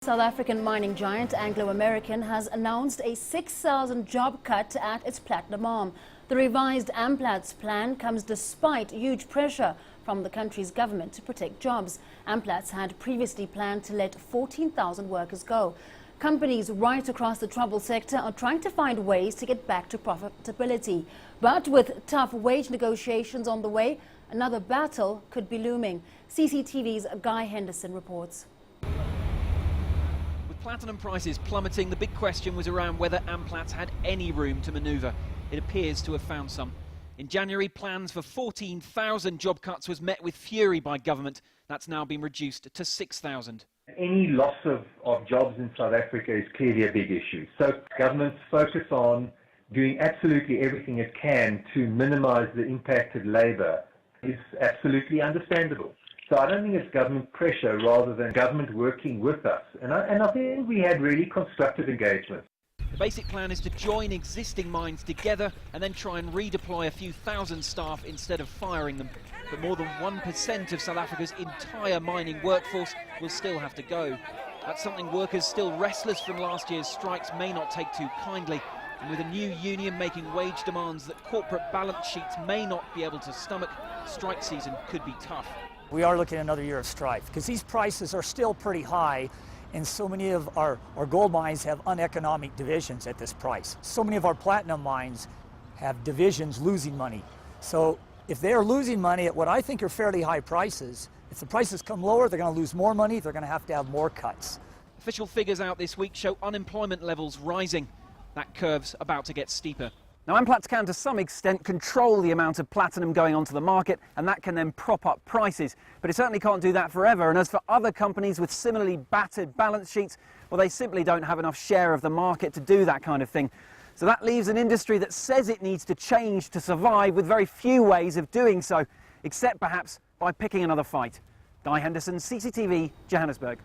South African mining giant Anglo American has announced a 6,000 job cut at its platinum arm. The revised Amplats plan comes despite huge pressure from the country's government to protect jobs. Amplats had previously planned to let 14,000 workers go. Companies right across the troubled sector are trying to find ways to get back to profitability. But with tough wage negotiations on the way, another battle could be looming. CCTV's Guy Henderson reports. Platinum prices plummeting, the big question was around whether Amplats had any room to manoeuvre. It appears to have found some. In January, plans for 14,000 job cuts was met with fury by government. That's now been reduced to 6,000. Any loss of jobs in South Africa is clearly a big issue. So government's focus on doing absolutely everything it can to minimise the impacted labour is absolutely understandable. So I don't think it's government pressure rather than government working with us. And I think we had really constructive engagement. The basic plan is to join existing mines together and then try and redeploy a few thousand staff instead of firing them. But more than 1% of South Africa's entire mining workforce will still have to go. That's something workers still restless from last year's strikes may not take too kindly. And with a new union making wage demands that corporate balance sheets may not be able to stomach, strike season could be tough. We are looking at another year of strife because these prices are still pretty high, and so many of our gold mines have uneconomic divisions at this price. So many of our platinum mines have divisions losing money. So if they are losing money at what I think are fairly high prices, if the prices come lower, they're going to lose more money, they're going to have more cuts. Official figures out this week show unemployment levels rising. That curve's about to get steeper. Now, Amplats can, to some extent, control the amount of platinum going onto the market, and that can then prop up prices. But it certainly can't do that forever. And as for other companies with similarly battered balance sheets, well, they simply don't have enough share of the market to do that kind of thing. So that leaves an industry that says it needs to change to survive with very few ways of doing so, except perhaps by picking another fight. Guy Henderson, CCTV, Johannesburg.